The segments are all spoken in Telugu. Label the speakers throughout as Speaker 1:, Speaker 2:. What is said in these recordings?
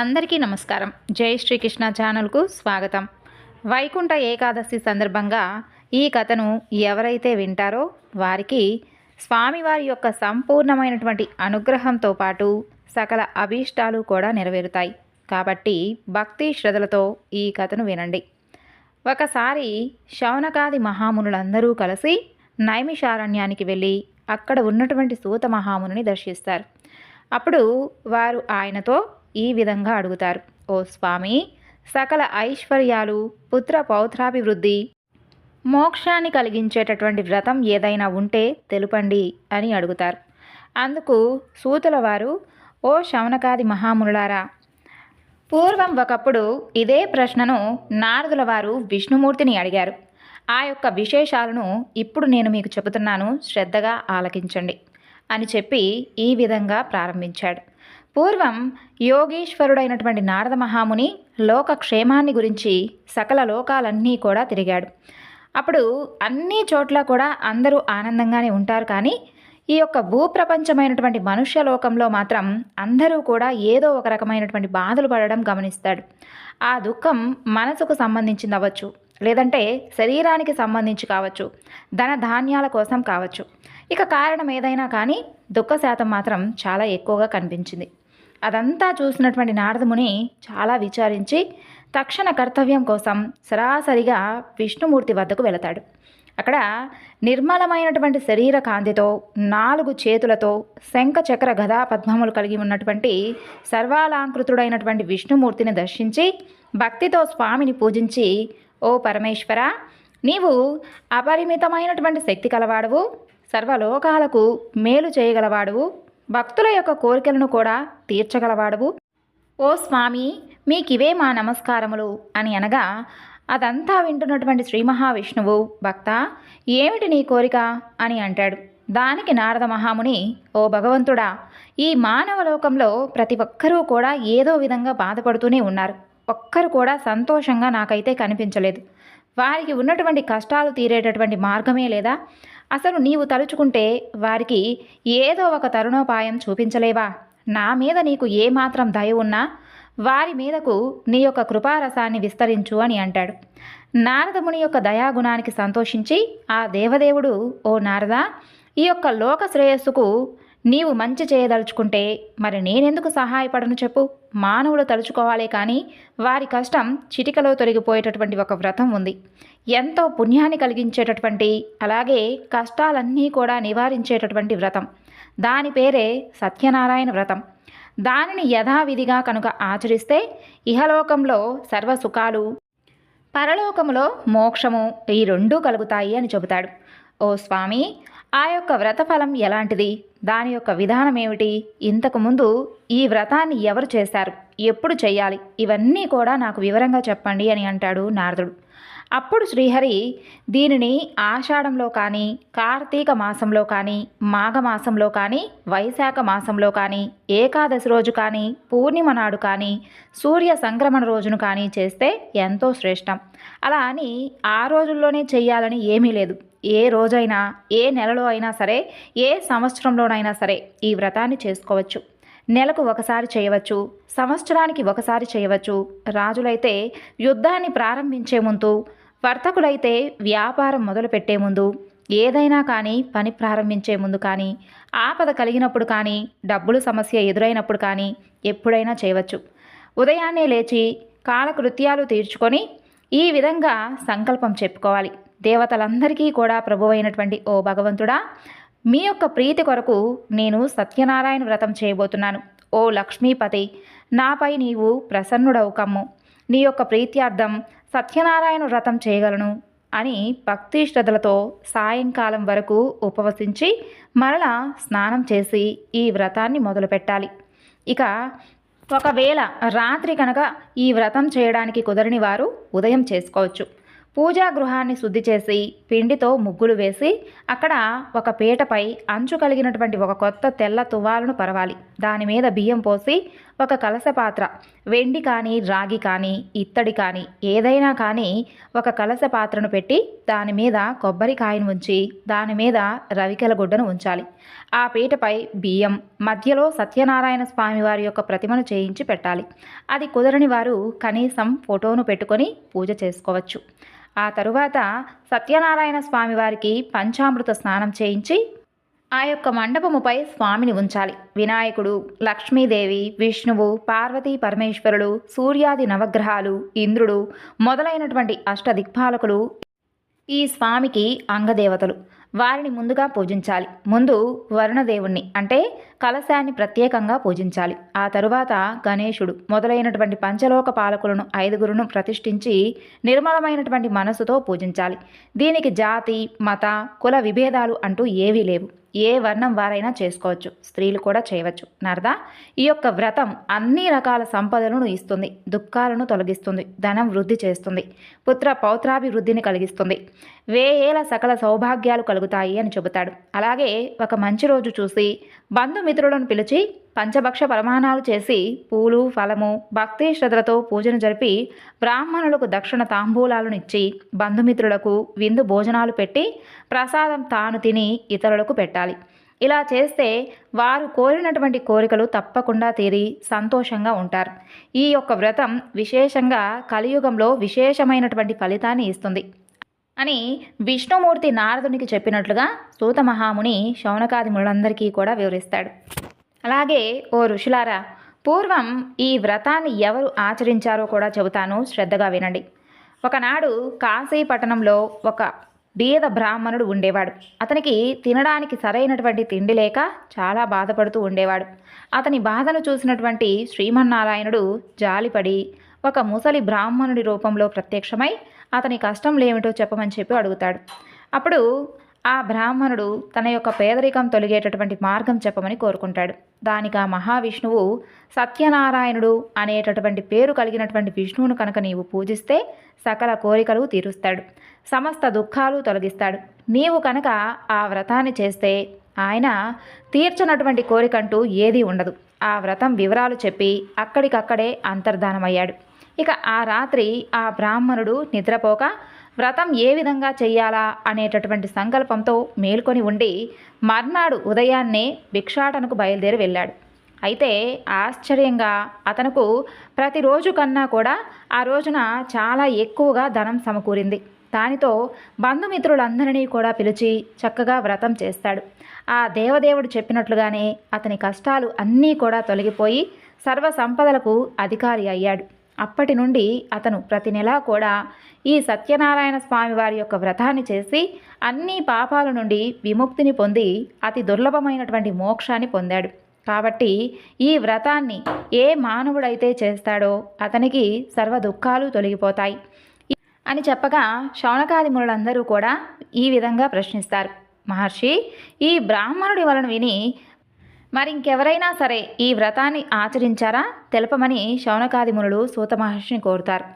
Speaker 1: అందరికీ నమస్కారం. జై శ్రీకృష్ణ ఛానల్కు స్వాగతం. వైకుంఠ ఏకాదశి సందర్భంగా ఈ కథను ఎవరైతే వింటారో వారికి స్వామివారి యొక్క సంపూర్ణమైనటువంటి అనుగ్రహంతో పాటు సకల అభీష్టాలు కూడా నెరవేరుతాయి. కాబట్టి భక్తి శ్రద్ధలతో ఈ కథను వినండి. ఒకసారి శౌనకాది మహామునులందరూ కలిసి నైమిషారణ్యానికి వెళ్ళి అక్కడ ఉన్నటువంటి సూత మహామునిని దర్శిస్తారు. అప్పుడు వారు ఆయనతో ఈ విధంగా అడుగుతారు, ఓ స్వామి, సకల ఐశ్వర్యాలు, పుత్ర పౌత్రాభివృద్ధి, మోక్షాన్ని కలిగించేటటువంటి వ్రతం ఏదైనా ఉంటే తెలుపండి అని అడుగుతారు. అందుకు సూతుల వారు, ఓ శౌనకాది మహామునులారా, పూర్వం ఒకప్పుడు ఇదే ప్రశ్నను నారదుల వారు విష్ణుమూర్తిని అడిగారు. ఆ యొక్క విశేషాలను ఇప్పుడు నేను మీకు చెబుతున్నాను, శ్రద్ధగా ఆలకించండి అని చెప్పి ఈ విధంగా ప్రారంభించాడు. పూర్వం యోగీశ్వరుడైనటువంటి నారద మహాముని లోక క్షేమాన్ని గురించి సకల లోకాలన్నీ కూడా తిరిగాడు. అప్పుడు అన్ని చోట్ల కూడా అందరూ ఆనందంగానే ఉంటారు, కానీ ఈ యొక్క భూప్రపంచమైనటువంటి మనుష్య లోకంలో మాత్రం అందరూ కూడా ఏదో ఒక రకమైనటువంటి బాధలు పడడం గమనిస్తాడు. ఆ దుఃఖం మనసుకు సంబంధించింది అవ్వచ్చు, లేదంటే శరీరానికి సంబంధించి కావచ్చు, ధన ధాన్యాల కోసం కావచ్చు. ఇక కారణం ఏదైనా కానీ దుఃఖ శాతం మాత్రం చాలా ఎక్కువగా కనిపించింది. అదంతా చూసినటువంటి నారదముని చాలా విచారించి తక్షణ కర్తవ్యం కోసం సరాసరిగా విష్ణుమూర్తి వద్దకు వెళతాడు. అక్కడ నిర్మలమైనటువంటి శరీర కాంతితో 4 చేతులతో శంఖ చక్ర గదా పద్మములు కలిగి ఉన్నటువంటి సర్వాలంకృతుడైనటువంటి విష్ణుమూర్తిని దర్శించి భక్తితో స్వామిని పూజించి, ఓ పరమేశ్వర, నీవు అపరిమితమైనటువంటి శక్తి కలవాడువు, సర్వలోకాలకు మేలు చేయగలవాడువు, భక్తుల యొక్క కోరికలను కూడా తీర్చగలవాడువు, ఓ స్వామి, మీకివే మా నమస్కారములు అని అనగా అదంతా వింటున్నటువంటి శ్రీ మహావిష్ణువు, భక్త, ఏమిటి నీ కోరిక అని అంటాడు. దానికి నారద మహాముని, ఓ భగవంతుడా, ఈ మానవ లోకంలో ప్రతి ఒక్కరూ కూడా ఏదో విధంగా బాధపడుతూనే ఉన్నారు. ఒక్కరు కూడా సంతోషంగా నాకైతే కనిపించలేదు. వారికి ఉన్నటువంటి కష్టాలు తీరేటటువంటి మార్గమే లేదా? అసలు నీవు తలుచుకుంటే వారికి ఏదో ఒక తరుణోపాయం చూపించలేవా? నా మీద నీకు ఏమాత్రం దయ ఉన్నా వారి మీదకు నీ యొక్క కృపారసాన్ని విస్తరించు అని అంటాడు. నారదముని యొక్క దయాగుణానికి సంతోషించి ఆ దేవదేవుడు, ఓ నారద, ఈ యొక్క లోక శ్రేయస్సుకు నీవు మంచి చేయదలుచుకుంటే మరి నేనెందుకు సహాయపడను చెప్పు. మానవులు తలుచుకోవాలే కానీ వారి కష్టం చిటికలో తొలగిపోయేటటువంటి ఒక వ్రతం ఉంది. ఎంతో పుణ్యాన్ని కలిగించేటటువంటి, అలాగే కష్టాలన్నీ కూడా నివారించేటటువంటి వ్రతం. దాని పేరే సత్యనారాయణ వ్రతం. దానిని యథావిధిగా కనుక ఆచరిస్తే ఇహలోకంలో సర్వసుఖాలు, పరలోకములో మోక్షము ఈ రెండూ కలుగుతాయి అని చెబుతాడు. ఓ స్వామి, ఆ యొక్క వ్రతఫలం ఎలాంటిది? దాని యొక్క విధానం ఏమిటి? ఇంతకుముందు ఈ వ్రతాన్ని ఎవరు చేశారు? ఎప్పుడు చేయాలి? ఇవన్నీ కూడా నాకు వివరంగా చెప్పండి అని అంటాడు నారదుడు. అప్పుడు శ్రీహరి దీనిని ఆషాఢంలో కానీ, కార్తీక మాసంలో కానీ, మాఘమాసంలో కానీ, వైశాఖ మాసంలో కానీ, ఏకాదశి రోజు కానీ, పూర్ణిమ నాడు కానీ, సూర్య సంక్రమణ రోజును కానీ చేస్తే ఎంతో శ్రేష్టం. అలా అని ఆ రోజుల్లోనే చెయ్యాలని ఏమీ లేదు. ఏ రోజైనా, ఏ నెలలో అయినా సరే, ఏ సంవత్సరంలోనైనా సరే ఈ వ్రతాన్ని చేసుకోవచ్చు. నెలకు ఒకసారి చేయవచ్చు, సంవత్సరానికి ఒకసారి చేయవచ్చు. రాజులైతే యుద్ధాన్ని ప్రారంభించే ముందు, వర్తకులైతే వ్యాపారం మొదలుపెట్టే ముందు, ఏదైనా కానీ పని ప్రారంభించే ముందు కానీ, ఆపద కలిగినప్పుడు కానీ, డబ్బులు సమస్య ఎదురైనప్పుడు కానీ ఎప్పుడైనా చేయవచ్చు. ఉదయాన్నే లేచి కాలకృత్యాలు తీర్చుకొని ఈ విధంగా సంకల్పం చెప్పుకోవాలి. దేవతలందరికీ కూడా ప్రభువైనటువంటి ఓ భగవంతుడా, మీ యొక్క ప్రీతి కొరకు నేను సత్యనారాయణ వ్రతం చేయబోతున్నాను. ఓ లక్ష్మీపతి, నాపై నీవు ప్రసన్నుడవు కమ్ము. నీ యొక్క ప్రీత్యార్థం సత్యనారాయణ వ్రతం చేయగలను అని భక్తి శ్రద్ధలతో సాయంకాలం వరకు ఉపవసించి మరలా స్నానం చేసి ఈ వ్రతాన్ని మొదలుపెట్టాలి. ఇక ఒకవేళ రాత్రి కనుక ఈ వ్రతం చేయడానికి కుదరని వారు ఉదయం చేసుకోవచ్చు. పూజా గృహాన్ని శుద్ధి చేసి పిండితో ముగ్గులు వేసి అక్కడ ఒక పీటపై అంచు కలిగినటువంటి ఒక కొత్త తెల్ల తువ్వాలును పరవాలి. దాని మీద బియ్యం పోసి ఒక కలశ పాత్ర, వెండి కానీ రాగి కానీ ఇత్తడి కానీ ఏదైనా కానీ ఒక కలశ పాత్రను పెట్టి దాని మీద కొబ్బరికాయను ఉంచి దాని మీద రవికెల గుడ్డను ఉంచాలి. ఆ పీటపై బియ్యం, మధ్యలో సత్యనారాయణ స్వామి వారి యొక్క ప్రతిమను చేయించి పెట్టాలి. అది కుదరని వారు కనీసం ఫోటోను పెట్టుకొని పూజ చేసుకోవచ్చు. ఆ తరువాత సత్యనారాయణ స్వామి వారికి పంచామృత స్నానం చేయించి ఆ యొక్క మండపముపై స్వామిని ఉంచాలి. వినాయకుడు, లక్ష్మీదేవి, విష్ణువు, పార్వతీ పరమేశ్వరుడు, సూర్యాది నవగ్రహాలు, ఇంద్రుడు మొదలైనటువంటి అష్టదిక్పాలకులు ఈ స్వామికి అంగదేవతలు. వారిని ముందుగా పూజించాలి. ముందు వరుణదేవుణ్ణి అంటే కలశాన్ని ప్రత్యేకంగా పూజించాలి. ఆ తరువాత గణేశుడు మొదలైనటువంటి పంచలోక పాలకులను 5గురును ప్రతిష్ఠించి నిర్మలమైనటువంటి మనసుతో పూజించాలి. దీనికి జాతి, మత, కుల విభేదాలు అంటూ ఏవీ లేవు. ఏ వర్ణం వారైనా చేసుకోవచ్చు, స్త్రీలు కూడా చేయవచ్చు. నరదా, ఈ యొక్క వ్రతం అన్ని రకాల సంపదలను ఇస్తుంది, దుఃఖాలను తొలగిస్తుంది, ధనం వృద్ధి చేస్తుంది, పుత్ర పౌత్రాభివృద్ధిని కలిగిస్తుంది, వేయేల సకల సౌభాగ్యాలు కలుగుతాయి అని చెబుతాడు. అలాగే ఒక మంచి రోజు చూసి బంధుమిత్రులను పిలిచి పంచభక్ష పరమాణాలు చేసి పూలు, ఫలము, భక్తి శ్రద్ధలతో పూజను జరిపి బ్రాహ్మణులకు దక్షిణ తాంబూలాలను ఇచ్చి బంధుమిత్రులకు విందు భోజనాలు పెట్టి ప్రసాదం తాను తిని ఇతరులకు పెట్టాలి. ఇలా చేస్తే వారు కోరినటువంటి కోరికలు తప్పకుండా తీరి సంతోషంగా ఉంటారు. ఈ యొక్క వ్రతం విశేషంగా కలియుగంలో విశేషమైనటువంటి ఫలితాన్ని ఇస్తుంది అని విష్ణుమూర్తి నారదునికి చెప్పినట్లుగా సూత మహాముని శౌనకాది మునులందరికీ కూడా వివరిస్తాడు. అలాగే ఓ ఋషులారా, పూర్వం ఈ వ్రతాన్ని ఎవరు ఆచరించారో కూడా చెబుతాను, శ్రద్ధగా వినండి. ఒకనాడు కాశీ పట్టణంలో ఒక బీద బ్రాహ్మణుడు ఉండేవాడు. అతనికి తినడానికి సరైనటువంటి తిండి లేక చాలా బాధపడుతూ ఉండేవాడు. అతని బాధను చూసినటువంటి శ్రీమన్నారాయణుడు జాలిపడి ఒక ముసలి బ్రాహ్మణుడి రూపంలో ప్రత్యక్షమై అతని కష్టం లేమిటో చెప్పమని చెప్పి అడుగుతాడు. అప్పుడు ఆ బ్రాహ్మణుడు తన యొక్క పేదరికం తొలగేటటువంటి మార్గం చెప్పమని కోరుకుంటాడు. దానికి ఆ మహావిష్ణువు సత్యనారాయణుడు అనేటటువంటి పేరు కలిగినటువంటి విష్ణువును కనుక నీవు పూజిస్తే సకల కోరికలు తీరుస్తాడు, సమస్త దుఃఖాలు తొలగిస్తాడు. నీవు కనుక ఆ వ్రతాన్ని చేస్తే ఆయన తీర్చనటువంటి కోరికంటూ ఏదీ ఉండదు. ఆ వ్రతం వివరాలు చెప్పి అక్కడికక్కడే అంతర్ధానమయ్యాడు. ఇక ఆ రాత్రి ఆ బ్రాహ్మణుడు నిద్రపోక వ్రతం ఏ విధంగా చెయ్యాలా అనేటటువంటి సంకల్పంతో మేల్కొని ఉండి మర్నాడు ఉదయాన్నే భిక్షాటనకు బయలుదేరి వెళ్ళాడు. అయితే ఆశ్చర్యంగా అతనుకు ప్రతిరోజు కన్నా కూడా ఆ రోజున చాలా ఎక్కువగా ధనం సమకూరింది. దానితో బంధుమిత్రులందరినీ కూడా పిలిచి చక్కగా వ్రతం చేస్తాడు. ఆ దేవదేవుడు చెప్పినట్లుగానే అతని కష్టాలు అన్నీ కూడా తొలగిపోయి సర్వ సంపదలకు అధికారి అయ్యాడు. అప్పటి నుండి అతను ప్రతి నెలా కూడా ఈ సత్యనారాయణ స్వామి వారి యొక్క వ్రతాన్ని చేసి అన్ని పాపాల నుండి విముక్తిని పొంది అతి దుర్లభమైనటువంటి మోక్షాన్ని పొందాడు. కాబట్టి ఈ వ్రతాన్ని ఏ మానవుడైతే చేస్తాడో అతనికి సర్వ దుఃఖాలు తొలగిపోతాయి అని చెప్పగా శౌనకాది మునులందరూ కూడా ఈ విధంగా ప్రశ్నిస్తారు. మహర్షి, ఈ బ్రాహ్మణుడి వలన విని మరింకెవరైనా సరే ఈ వ్రతాన్ని ఆచరించారా తెలపమని శౌనకాది మునులు సూత మహర్షిని కోరుతారు.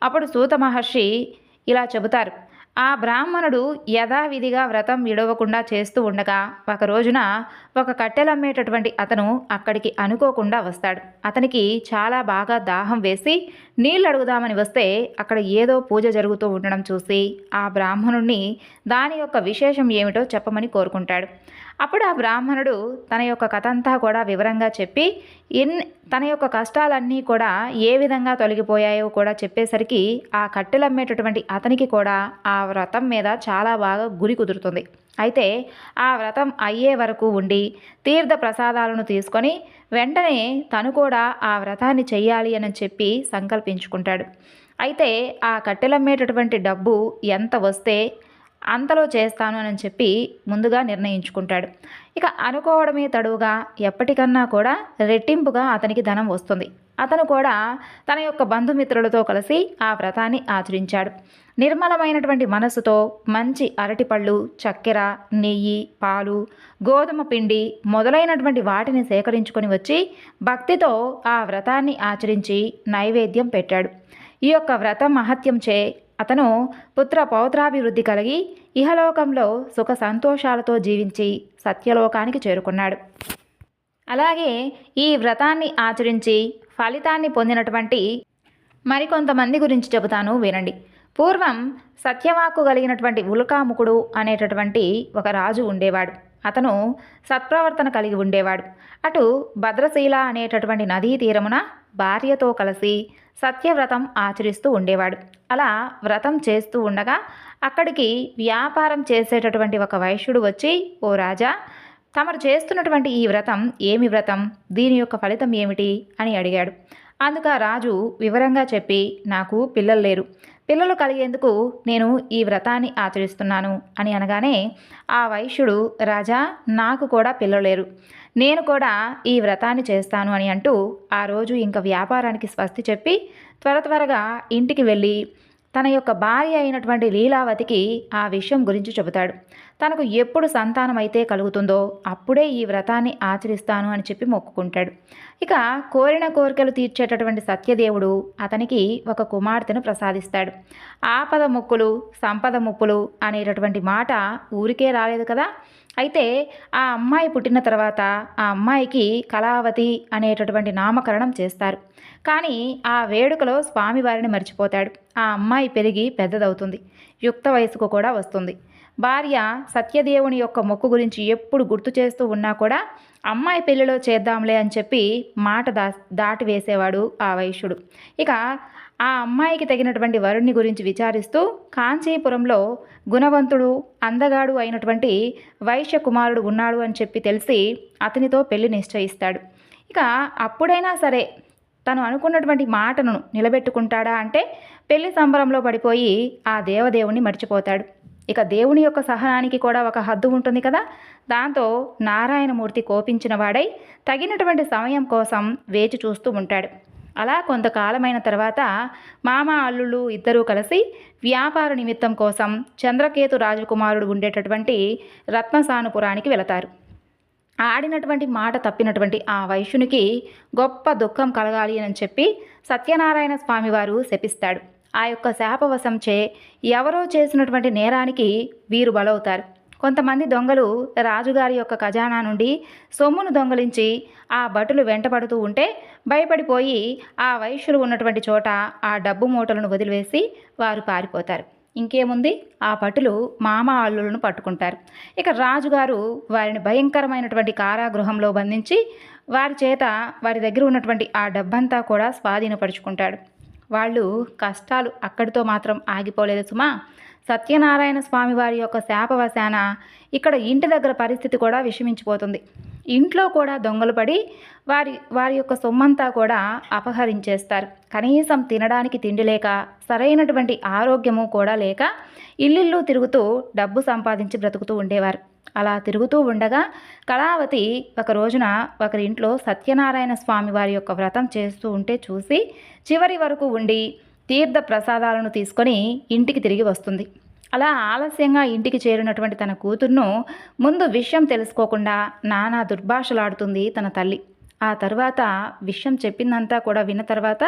Speaker 1: అప్పుడు సూత మహర్షి ఇలా చెబుతారు. ఆ బ్రాహ్మణుడు యథావిధిగా వ్రతం విడవకుండా చేస్తూ ఉండగా ఒక రోజున ఒక కట్టెలమ్మేటటువంటి అతను అక్కడికి అనుకోకుండా వస్తాడు. అతనికి చాలా బాగా దాహం వేసి నీళ్ళు అడుగుదామని వస్తే అక్కడ ఏదో పూజ జరుగుతూ ఉండడం చూసి ఆ బ్రాహ్మణుణ్ణి దాని యొక్క విశేషం ఏమిటో చెప్పమని కోరుకుంటాడు. అప్పుడు ఆ బ్రాహ్మణుడు తన యొక్క కథంతా కూడా వివరంగా చెప్పి తన యొక్క కష్టాలన్నీ కూడా ఏ విధంగా తొలగిపోయాయో కూడా చెప్పేసరికి ఆ కట్టెలమ్మేటటువంటి అతనికి కూడా ఆ వ్రతం మీద చాలా బాగా గురి కుదురుతుంది. అయితే ఆ వ్రతం అయ్యే వరకు ఉండి తీర్థ ప్రసాదాలను తీసుకొని వెంటనే తను కూడా ఆ వ్రతాన్ని చెయ్యాలి అని చెప్పి సంకల్పించుకుంటాడు. అయితే ఆ కట్టెలమ్మేటటువంటి డబ్బు ఎంత వస్తే అంతలో చేస్తాను అని చెప్పి ముందుగా నిర్ణయించుకుంటాడు. ఇక అనుకోవడమే తడువుగా ఎప్పటికన్నా కూడా రెట్టింపుగా అతనికి ధనం వస్తుంది. అతను కూడా తన యొక్క బంధుమిత్రులతో కలిసి ఆ వ్రతాన్ని ఆచరించాడు. నిర్మలమైనటువంటి మనసుతో మంచి అరటిపళ్ళు, చక్కెర, నెయ్యి, పాలు, గోధుమ పిండి మొదలైనటువంటి వాటిని సేకరించుకొని వచ్చి భక్తితో ఆ వ్రతాన్ని ఆచరించి నైవేద్యం పెట్టాడు. ఈ యొక్క వ్రతం మహత్యంచే అతను పుత్ర పౌత్రాభివృద్ధి కలిగి ఇహలోకంలో సుఖ సంతోషాలతో జీవించి సత్యలోకానికి చేరుకున్నాడు. అలాగే ఈ వ్రతాన్ని ఆచరించి ఫలితాన్ని పొందినటువంటి మరికొంతమంది గురించి చెబుతాను వినండి. పూర్వం సత్యవాక్కు కలిగినటువంటి ఉల్కాముకుడు అనేటటువంటి ఒక రాజు ఉండేవాడు. అతను సత్ప్రవర్తన కలిగి ఉండేవాడు. అటు భద్రశీల అనేటటువంటి నదీ తీరమున భార్యతో కలిసి సత్యవ్రతం ఆచరిస్తూ ఉండేవాడు. అలా వ్రతం చేస్తూ ఉండగా అక్కడికి వ్యాపారం చేసేటటువంటి ఒక వైశ్యుడు వచ్చి, ఓ రాజా, తమరు చేస్తున్నటువంటి ఈ వ్రతం ఏమి వ్రతం, దీని యొక్క ఫలితం ఏమిటి అని అడిగాడు. అందుకు ఆ రాజు వివరంగా చెప్పి, నాకు పిల్లలు లేరు, పిల్లలు కలిగేందుకు నేను ఈ వ్రతాన్ని ఆచరిస్తున్నాను అని అనగానే ఆ వైశ్యుడు, రాజా, నాకు కూడా పిల్లలు లేరు, నేను కూడా ఈ వ్రతాన్ని చేస్తాను అని అంటూ ఆ రోజు ఇంకా వ్యాపారానికి స్వస్తి చెప్పి త్వరగా ఇంటికి వెళ్ళి తన యొక్క భార్య అయినటువంటి లీలావతికి ఆ విషయం గురించి చెబుతాడు. తనకు ఎప్పుడు సంతానం అయితే కలుగుతుందో అప్పుడే ఈ వ్రతాన్ని ఆచరిస్తాను అని చెప్పి మొక్కుకుంటాడు. ఇక కోరిన కోరికలు తీర్చేటటువంటి సత్యదేవుడు అతనికి ఒక కుమార్తెను ప్రసాదిస్తాడు. ఆపద ముక్కులు సంపద ముప్పులు అనేటటువంటి మాట ఊరికే రాలేదు కదా. అయితే ఆ అమ్మాయి పుట్టిన తర్వాత ఆ అమ్మాయికి కళావతి అనేటటువంటి నామకరణం చేస్తారు. కానీ ఆ వేడుకలో స్వామివారిని మర్చిపోతాడు. ఆ అమ్మాయి పెరిగి పెద్దదవుతుంది, యుక్త వయసుకు కూడా వస్తుంది. భార్య సత్యదేవుని యొక్క మొక్కు గురించి ఎప్పుడు గుర్తు చేస్తూ ఉన్నా కూడా అమ్మాయి పెళ్లిలో చేద్దాంలే అని చెప్పి మాట దాటి వేసేవాడు ఆ వైశ్యుడు. ఇక ఆ అమ్మాయికి తగినటువంటి వరుణ్ణి గురించి విచారిస్తూ కాంచీపురంలో గుణవంతుడు అందగాడు అయినటువంటి వైశ్య కుమారుడు ఉన్నాడు అని చెప్పి తెలిసి అతనితో పెళ్లి నిశ్చయిస్తాడు. ఇక అప్పుడైనా సరే తను అనుకున్నటువంటి మాటను నిలబెట్టుకుంటాడా అంటే పెళ్లి సంబరంలో పడిపోయి ఆ దేవదేవుని మర్చిపోతాడు. ఇక దేవుని యొక్క సహనానికి కూడా ఒక హద్దు ఉంటుంది కదా. దాంతో నారాయణమూర్తి కోపించిన వాడై తగినటువంటి సమయం కోసం వేచి చూస్తూ ఉంటాడు. అలా కొంతకాలమైన తర్వాత మామ అల్లుళ్ళు ఇద్దరూ కలిసి వ్యాపార నిమిత్తం కోసం చంద్రకేతు రాజకుమారుడు ఉండేటటువంటి రత్నసానుపురానికి వెళతారు. ఆడినటువంటి మాట తప్పినటువంటి ఆ వైశ్యునికి గొప్ప దుఃఖం కలగాలి అని చెప్పి సత్యనారాయణ స్వామివారు శపిస్తాడు. ఆ యొక్క శాపవశంచే ఎవరో చేసినటువంటి నేరానికి వీరు బలవుతారు. కొంతమంది దొంగలు రాజుగారి యొక్క ఖజానా నుండి సొమ్మును దొంగలించి ఆ భటులు వెంటపడుతూ ఉంటే భయపడిపోయి ఆ వైశ్యులు ఉన్నటువంటి చోట ఆ డబ్బు మూటలను వదిలివేసి వారు పారిపోతారు. ఇంకేముంది, ఆ భటులు మామ అల్లులను పట్టుకుంటారు. ఇక రాజుగారు వారిని భయంకరమైనటువంటి కారాగృహంలో బంధించి వారి చేత వారి దగ్గర ఉన్నటువంటి ఆ డబ్బంతా కూడా స్వాధీనపరుచుకుంటాడు. వాళ్ళు కష్టాలు అక్కడితో మాత్రం ఆగిపోలేదు సుమా. సత్యనారాయణ స్వామి వారి యొక్క శాపవశాన ఇక్కడ ఇంటి దగ్గర పరిస్థితి కూడా విషమించిపోతుంది. ఇంట్లో కూడా దొంగలు పడి వారి యొక్క సొమ్మంతా కూడా అపహరించేస్తారు. కనీసం తినడానికి తిండి లేక, సరైనటువంటి ఆరోగ్యము కూడా లేక ఇల్లిల్లు తిరుగుతూ డబ్బు సంపాదించి బ్రతుకుతూ ఉండేవారు. అలా తిరుగుతూ ఉండగా కళావతి ఒక రోజున ఒకరింట్లో సత్యనారాయణ స్వామి వారి యొక్క వ్రతం చేస్తూ ఉంటే చూసి చివరి వరకు ఉండి తీర్థ ప్రసాదాలను తీసుకొని ఇంటికి తిరిగి వస్తుంది. అలా ఆలస్యంగా ఇంటికి చేరినటువంటి తన కూతుర్ను ముందు విషయం తెలుసుకోకుండా నానా దుర్భాషలాడుతుంది తన తల్లి. ఆ తర్వాత విషయం చెప్పిందంతా కూడా విన్న తర్వాత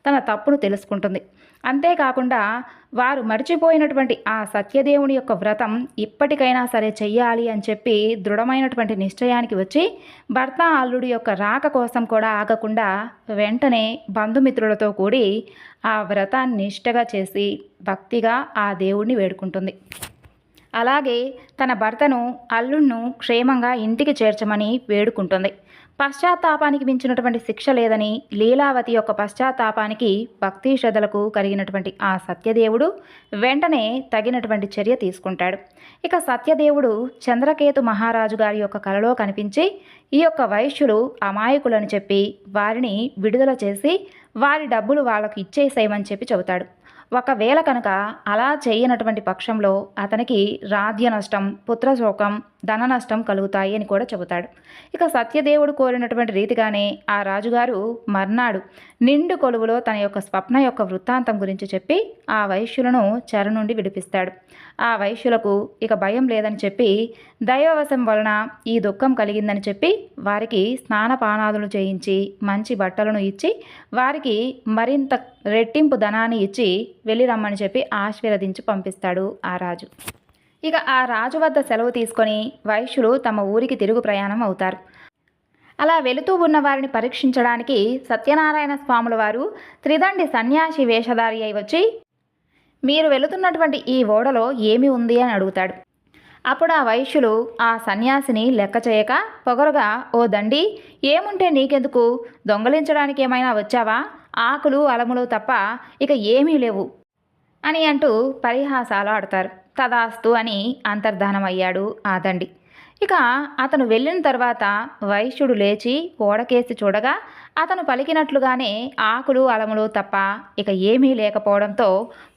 Speaker 1: తన తప్పును తెలుసుకుంటుంది. అంతేకాకుండా వారు మర్చిపోయినటువంటి ఆ సత్యదేవుని యొక్క వ్రతం ఇప్పటికైనా సరే చెయ్యాలి అని చెప్పి దృఢమైనటువంటి నిశ్చయానికి వచ్చి భర్త అల్లుడి యొక్క రాక కోసం కూడా ఆగకుండా వెంటనే బంధుమిత్రులతో కూడి ఆ వ్రతాన్ని నిష్ఠగా చేసి భక్తిగా ఆ దేవుణ్ణి వేడుకుంటుంది. అలాగే తన భర్తను అల్లుణ్ణు క్షేమంగా ఇంటికి చేర్చమని వేడుకుంటుంది. పశ్చాత్తాపానికి మించినటువంటి శిక్ష లేదని లీలావతి యొక్క పశ్చాత్తాపానికి భక్తి శ్రద్ధలకు కలిగినటువంటి ఆ సత్యదేవుడు వెంటనే తగినటువంటి చర్య తీసుకుంటాడు. ఇక సత్యదేవుడు చంద్రకేతు మహారాజు గారి యొక్క కలలో కనిపించి ఈ యొక్క వైశ్యులు అమాయకులని చెప్పి వారిని విడుదల చేసి వారి డబ్బులు వాళ్ళకు ఇచ్చేసేయమని చెప్పి చెబుతాడు. ఒకవేళ కనుక అలా చేయనటువంటి పక్షంలో అతనికి రాజ్య నష్టం, పుత్రశోకం, ధన నష్టం కలుగుతాయి అని కూడా చెబుతాడు. ఇక సత్యదేవుడు కోరినటువంటి రీతిగానే ఆ రాజుగారు మర్నాడు నిండు కొలువులో తన యొక్క స్వప్న యొక్క వృత్తాంతం గురించి చెప్పి ఆ వైశ్యులను చెర నుండి విడిపిస్తాడు. ఆ వైశ్యులకు ఇక భయం లేదని చెప్పి దైవవశం వలన ఈ దుఃఖం కలిగిందని చెప్పి వారికి స్నానపానాదులు చేయించి మంచి బట్టలను ఇచ్చి వారికి మరింత రెట్టింపు ధనాన్ని ఇచ్చి వెళ్ళి రమ్మని చెప్పి ఆశీర్వదించి పంపిస్తాడు ఆ రాజు. ఇక ఆ రాజు వద్ద సెలవు తీసుకొని వైశ్యులు తమ ఊరికి తిరుగు ప్రయాణం అవుతారు. అలా వెళుతూ ఉన్న వారిని పరీక్షించడానికి సత్యనారాయణ స్వాముల వారు త్రిదండి సన్యాసి వేషధారి అయి వచ్చి, మీరు వెళుతున్నటువంటి ఈ ఓడలో ఏమి ఉంది అని అడుగుతాడు. అప్పుడు ఆ వైశ్యులు ఆ సన్యాసిని లెక్క చేయక పొగరుగా, ఓ దండి, ఏముంటే నీకెందుకు, దొంగలించడానికి ఏమైనా వచ్చావా, ఆకులు అలములు తప్ప ఇక ఏమీ లేవు అని అంటూ పరిహాసాలు ఆడతారు. తదాస్తు అని అంతర్ధానమయ్యాడు ఆ దండి. ఇక అతను వెళ్ళిన తర్వాత వైశ్యుడు లేచి ఓడకేసి చూడగా అతను పలికినట్లుగానే ఆకులు అలములు తప్ప ఇక ఏమీ లేకపోవడంతో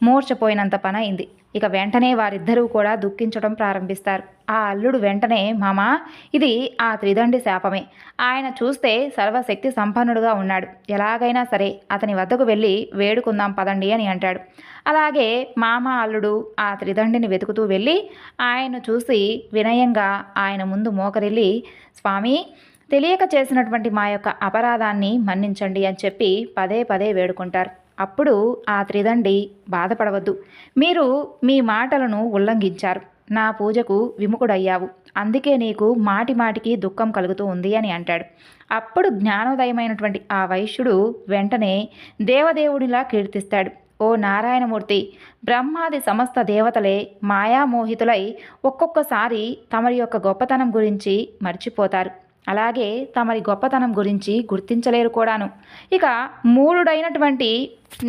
Speaker 1: మూర్ఛపోయినంత పని అయింది. ఇక వెంటనే వారిద్దరూ కూడా దుఃఖించడం ప్రారంభిస్తారు. ఆ అల్లుడు వెంటనే, మామా, ఇది ఆ త్రిదండి శాపమే. ఆయన చూస్తే సర్వశక్తి సంపన్నుడుగా ఉన్నాడు. ఎలాగైనా సరే అతని వద్దకు వెళ్ళి వేడుకుందాం పదండి అని అంటాడు. అలాగే మామ అల్లుడు ఆ త్రిదండిని వెతుకుతూ వెళ్ళి ఆయన్ను చూసి వినయంగా ఆయన ముందు మోకరిల్లి, స్వామి, తెలియక చేసినటువంటి మా యొక్క అపరాధాన్ని మన్నించండి అని చెప్పి పదే పదే వేడుకుంటారు. అప్పుడు ఆ త్రిదండి, బాధపడవద్దు, మీరు మీ మాటలను ఉల్లంఘించారు, నా పూజకు విముఖుడయ్యావు, అందుకే నీకు మాటి మాటికి దుఃఖం కలుగుతూ ఉంది అని అంటాడు. అప్పుడు జ్ఞానోదయమైనటువంటి ఆ వైశ్యుడు వెంటనే దేవదేవుడిలా కీర్తిస్తాడు. ఓ నారాయణమూర్తి, బ్రహ్మాది సమస్త దేవతలే మాయామోహితులై ఒక్కొక్కసారి తమరి యొక్క గొప్పతనం గురించి మర్చిపోతారు. అలాగే తమరి గొప్పతనం గురించి గుర్తించలేరు కూడాను. ఇక మూఢుడైనటువంటి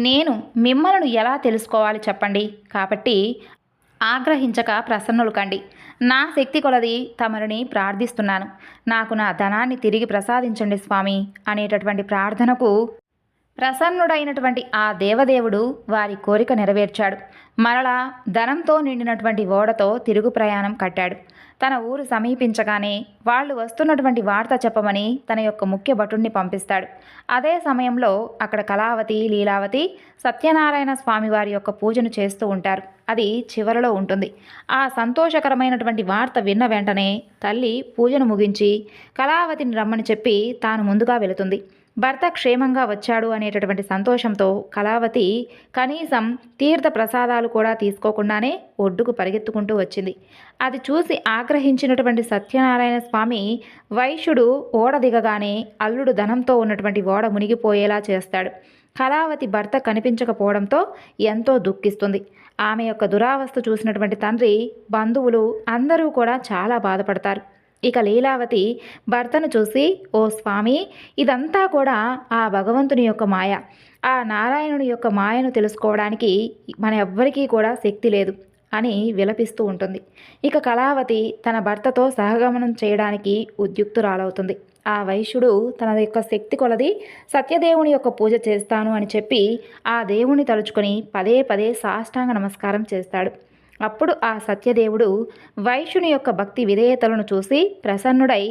Speaker 1: నేను మిమ్మల్ని ఎలా తెలుసుకోవాలి చెప్పండి. కాబట్టి ఆగ్రహించక ప్రసన్నులు కండి. నా శక్తి కొలది తమరిని ప్రార్థిస్తున్నాను. నాకు నా ధనాన్ని తిరిగి ప్రసాదించండి స్వామి అనేటటువంటి ప్రార్థనకు ప్రసన్నుడైనటువంటి ఆ దేవదేవుడు వారి కోరిక నెరవేర్చాడు. మరలా ధనంతో నిండినటువంటి ఓడతో తిరుగు ప్రయాణం కట్టాడు. తన ఊరు సమీపించగానే వాళ్ళు వస్తున్నటువంటి వార్త చెప్పమని తన యొక్క ముఖ్య భటుణ్ణి పంపిస్తాడు. అదే సమయంలో అక్కడ కళావతి, లీలావతి సత్యనారాయణ స్వామి వారి యొక్క పూజను చేస్తూ ఉంటారు. అది చివరలో ఉంటుంది. ఆ సంతోషకరమైనటువంటి వార్త విన్న వెంటనే తల్లి పూజను ముగించి కళావతిని రమ్మని చెప్పి తాను ముందుగా వెళుతుంది. భర్త క్షేమంగా వచ్చాడు అనేటటువంటి సంతోషంతో కళావతి కనీసం తీర్థ ప్రసాదాలు కూడా తీసుకోకుండానే ఒడ్డుకు పరిగెత్తుకుంటూ వచ్చింది. అది చూసి ఆగ్రహించినటువంటి సత్యనారాయణ స్వామి వైశ్యుడు ఓడ దిగగానే అల్లుడు ధనంతో ఉన్నటువంటి ఓడ మునిగిపోయేలా చేస్తాడు. కళావతి భర్త కనిపించకపోవడంతో ఎంతో దుఃఖిస్తుంది. ఆమె యొక్క దురావస్థ చూసినటువంటి తండ్రి, బంధువులు అందరూ కూడా చాలా బాధపడతారు. ఇక లీలావతి భర్తను చూసి, ఓ స్వామి, ఇదంతా కూడా ఆ భగవంతుని యొక్క మాయ. ఆ నారాయణుని యొక్క మాయను తెలుసుకోవడానికి మన ఎవ్వరికీ కూడా శక్తి లేదు అని విలపిస్తూ ఉంటుంది. ఇక కళావతి తన భర్తతో సహగమనం చేయడానికి ఉద్యుక్తురాలవుతుంది. ఆ వైశ్యుడు తన యొక్క శక్తి కొలది సత్యదేవుని యొక్క పూజ చేస్తాను అని చెప్పి ఆ దేవుని తలుచుకొని పదే పదే సాష్టాంగ నమస్కారం చేస్తాడు. అప్పుడు ఆ సత్యదేవుడు వైశ్యుని యొక్క భక్తి విధేయతలను చూసి ప్రసన్నుడై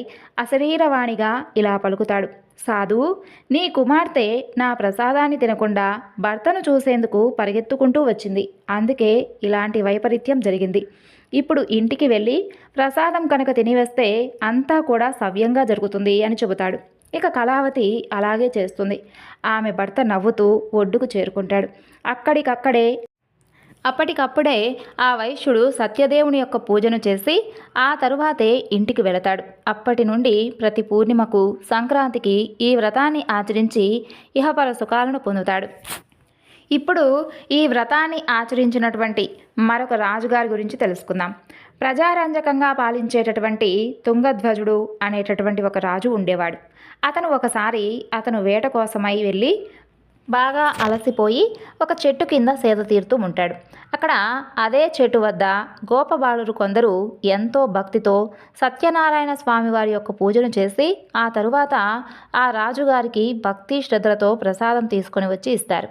Speaker 1: అశరీరవాణిగా ఇలా పలుకుతాడు. సాధువు, నీ కుమార్తె నా ప్రసాదాన్ని తినకుండా భర్తను చూసేందుకు పరిగెత్తుకుంటూ వచ్చింది. అందుకే ఇలాంటి వైపరీత్యం జరిగింది. ఇప్పుడు ఇంటికి వెళ్ళి ప్రసాదం కనుక తినివేస్తే అంతా కూడా సవ్యంగా జరుగుతుంది అని చెబుతాడు. ఇక కళావతి అలాగే చేస్తుంది. ఆమె భర్త నవ్వుతూ ఒడ్డుకు చేరుకుంటాడు. అప్పటికప్పుడే ఆ వైశ్యుడు సత్యదేవుని యొక్క పూజను చేసి ఆ తరువాతే ఇంటికి వెళతాడు. అప్పటి నుండి ప్రతి పూర్ణిమకు, సంక్రాంతికి ఈ వ్రతాన్ని ఆచరించి ఇహపర సుఖాలను పొందుతాడు. ఇప్పుడు ఈ వ్రతాన్ని ఆచరించినటువంటి మరొక రాజుగారి గురించి తెలుసుకుందాం. ప్రజారంజకంగా పాలించేటటువంటి తుంగధ్వజుడు అనేటటువంటి ఒక రాజు ఉండేవాడు. అతను ఒకసారి వేట కోసమై వెళ్ళి బాగా అలసిపోయి ఒక చెట్టు కింద సేద తీరుతూ ఉంటాడు. అక్కడ అదే చెట్టు వద్ద గోపబాలురు కొందరు ఎంతో భక్తితో సత్యనారాయణ స్వామి వారి యొక్క పూజను చేసి ఆ తరువాత ఆ రాజుగారికి భక్తి శ్రద్ధలతో ప్రసాదం తీసుకొని వచ్చి ఇస్తారు.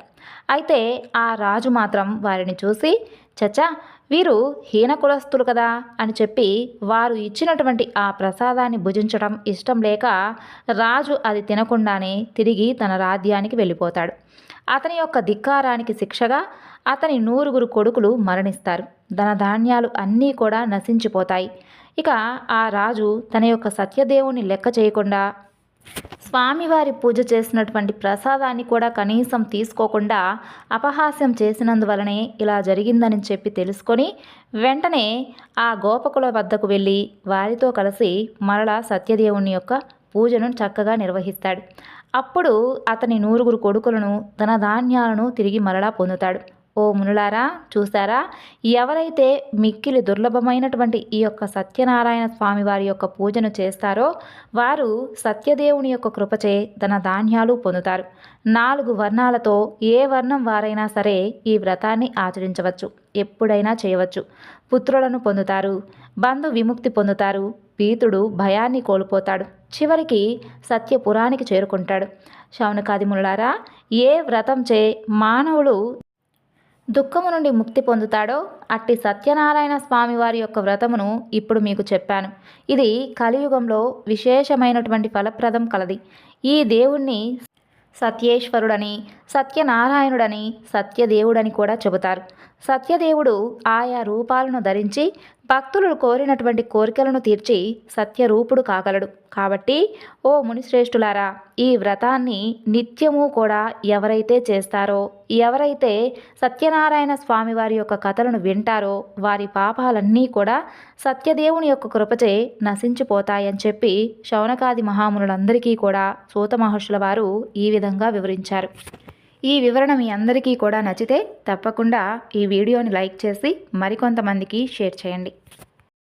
Speaker 1: అయితే ఆ రాజు మాత్రం వారిని చూసి, చచ్చా, వీరు హీన కులస్తులు కదా అని చెప్పి వారు ఇచ్చినటువంటి ఆ ప్రసాదాన్ని భుజించడం ఇష్టం లేక రాజు అది తినకుండానే తిరిగి తన రాజ్యానికి వెళ్ళిపోతాడు. అతని యొక్క ధిక్కారానికి శిక్షగా అతని 9 కొడుకులు మరణిస్తారు. ధనధాన్యాలు అన్నీ కూడా నశించిపోతాయి. ఇక ఆ రాజు తన యొక్క సత్యదేవుని లెక్క చేయకుండా స్వామివారి పూజ చేసినటువంటి ప్రసాదాన్ని కూడా కనీసం తీసుకోకుండా అపహాస్యం చేసినందువలనే ఇలా జరిగిందని చెప్పి తెలుసుకొని వెంటనే ఆ గోపకుల వద్దకు వెళ్ళి వారితో కలిసి మరలా సత్యదేవుని యొక్క పూజను చక్కగా నిర్వహిస్తాడు. అప్పుడు అతని 9 కొడుకులను ధనధాన్యాలను తిరిగి మరలా పొందుతాడు. ఓ మునులారా, చూసారా, ఎవరైతే మిక్కిలి దుర్లభమైనటువంటి ఈ యొక్క సత్యనారాయణ స్వామి వారి యొక్క పూజను చేస్తారో వారు సత్యదేవుని యొక్క కృపచే ధనధాన్యాలు పొందుతారు. 4 వర్ణాలతో ఏ వర్ణం వారైనా సరే ఈ వ్రతాన్ని ఆచరించవచ్చు, ఎప్పుడైనా చేయవచ్చు. పుత్రులను పొందుతారు, బంధు విముక్తి పొందుతారు, పీతుడు భయాన్ని కోల్పోతాడు, చివరికి సత్యపురానికి చేరుకుంటాడు. శౌనకాది మునులారా, ఏ వ్రతంచే మానవుడు దుఃఖము నుండి ముక్తి పొందుతాడో అట్టి సత్యనారాయణ స్వామి వారి యొక్క వ్రతమును ఇప్పుడు మీకు చెప్పాను. ఇది కలియుగంలో విశేషమైనటువంటి ఫలప్రదం కలది. ఈ దేవుణ్ణి సత్యేశ్వరుడని, సత్యనారాయణుడని, సత్యదేవుడని కూడా చెబుతారు. సత్యదేవుడు ఆయా రూపాలను ధరించి భక్తులు కోరినటువంటి కోరికలను తీర్చి సత్యరూపుడు కాగలడు. కాబట్టి ఓ మునిశ్రేష్ఠులారా, ఈ వ్రతాన్ని నిత్యము కూడా ఎవరైతే చేస్తారో, ఎవరైతే సత్యనారాయణ స్వామి వారి యొక్క కథలను వింటారో వారి పాపాలన్నీ కూడా సత్యదేవుని యొక్క కృపచే నశించిపోతాయని చెప్పి శౌనకాది మహామునులందరికీ కూడా సూత మహర్షుల వారు ఈ విధంగా వివరించారు. ఈ వివరణ మీ అందరికీ కూడా నచ్చితే తప్పకుండా ఈ వీడియోని లైక్ చేసి మరికొంతమందికి షేర్ చేయండి.